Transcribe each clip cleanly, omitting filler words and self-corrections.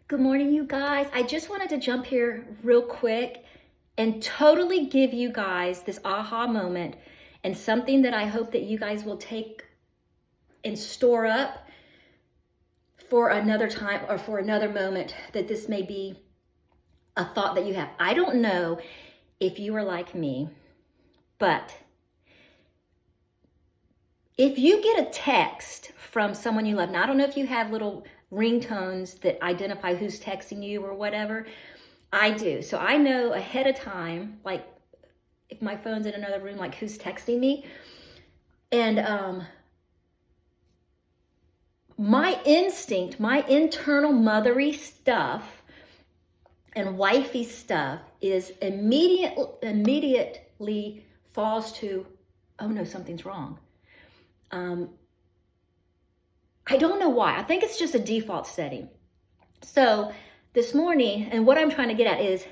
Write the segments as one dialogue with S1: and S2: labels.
S1: Good morning, you guys. I just wanted to jump here real quick and totally give you guys this aha moment and something that I hope that you guys will take and store up for another time or for another moment, that this may be a thought that you have. I don't know if you are like me, but if you get a text from someone you love, now I don't know if you have little ringtones that identify who's texting you or whatever. I do. So I know ahead of time, like if my phone's in another room, like who's texting me. And my instinct, my internal mothery stuff and wifey stuff is immediately falls to, oh no, something's wrong. I don't know why. I think it's just a default setting. So this morning, and what I'm trying to get at is,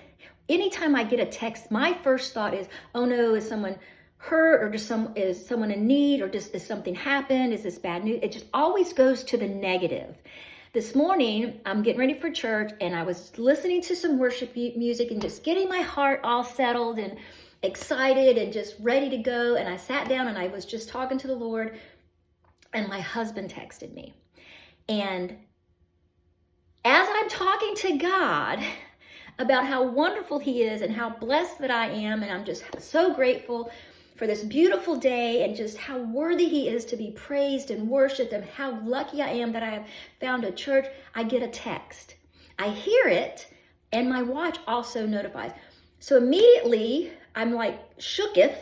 S1: anytime I get a text, my first thought is, oh no, is someone hurt, or is someone in need, or is something happened? Is this bad news? It just always goes to the negative. This morning, I'm getting ready for church, and I was listening to some worship music and just getting my heart all settled and excited and just ready to go. And I sat down and I was just talking to the Lord, and my husband texted me. And as I'm talking to God about how wonderful He is and how blessed that I am, and I'm just so grateful for this beautiful day and just how worthy He is to be praised and worshiped, and how lucky I am that I have found a church, I get a text. I hear it, and my watch also notifies. So immediately I'm like shooketh,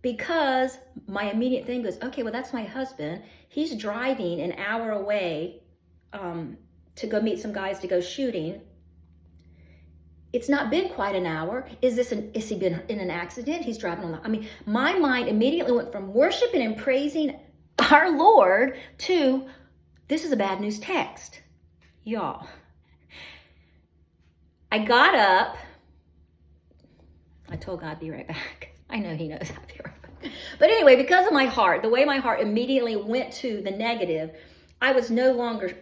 S1: because my immediate thing goes, okay, well, that's my husband. He's driving an hour away to go meet some guys to go shooting. It's not been quite an hour. Is he been in an accident? He's driving on my mind immediately went from worshiping and praising our Lord to, this is a bad news text. Y'all, I got up. I told God, be right back. I know He knows I'll be right back. But anyway, because of my heart, the way my heart immediately went to the negative, I was no longer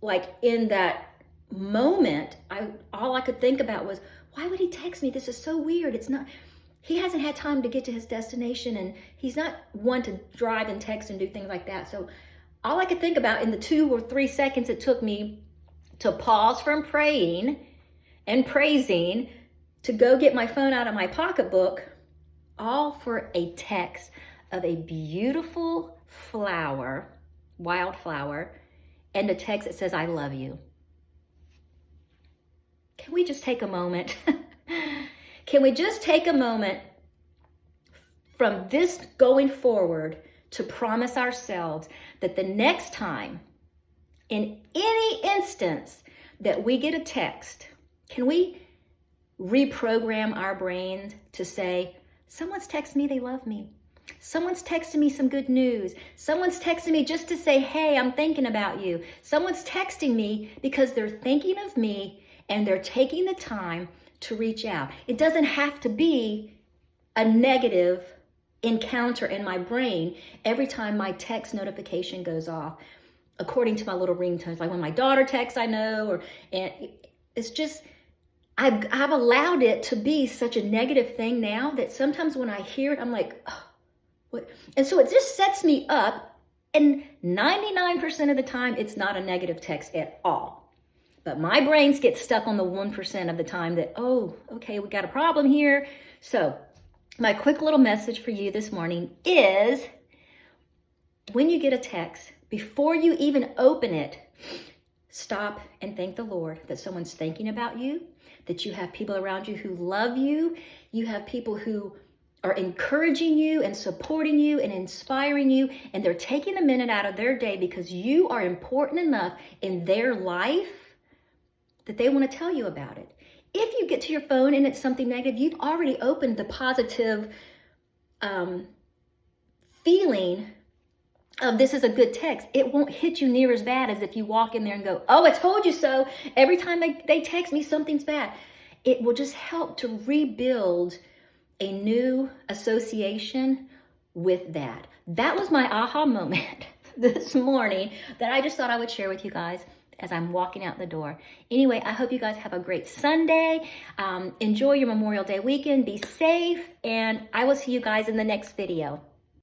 S1: like in that moment. All I could think about was, why would he text me? This is so weird. He hasn't had time to get to his destination, and he's not one to drive and text and do things like that. So all I could think about in the 2 or 3 seconds it took me to pause from praying and praising, to go get my phone out of my pocketbook, all for a text of a beautiful flower, wildflower, and a text that says, I love you. Can we just take a moment? Can we just take a moment from this going forward to promise ourselves that the next time, in any instance that we get a text, can we reprogram our brains to say, someone's texting me, they love me. Someone's texting me some good news. Someone's texting me just to say, hey, I'm thinking about you. Someone's texting me because they're thinking of me and they're taking the time to reach out. It doesn't have to be a negative encounter in my brain every time my text notification goes off, according to my little ringtones. Like when my daughter texts, I know, and it's just, I've allowed it to be such a negative thing now that sometimes when I hear it, I'm like, oh, what? And so it just sets me up, and 99% of the time, it's not a negative text at all. But my brains get stuck on the 1% of the time that, oh, okay, we got a problem here. So my quick little message for you this morning is, when you get a text, before you even open it, stop and thank the Lord that someone's thinking about you, that you have people around you who love you. You have people who are encouraging you and supporting you and inspiring you, and they're taking a minute out of their day because you are important enough in their life that they want to tell you about it. If you get to your phone and it's something negative, you've already opened the positive feeling of, this is a good text. It won't hit you near as bad as if you walk in there and go, oh, I told you so. Every time they text me, something's bad. It will just help to rebuild a new association with that. That was my aha moment this morning that I just thought I would share with you guys. as I'm walking out the door. Anyway, I hope you guys have a great Sunday. Enjoy your Memorial Day weekend. Be safe, and I will see you guys in the next video.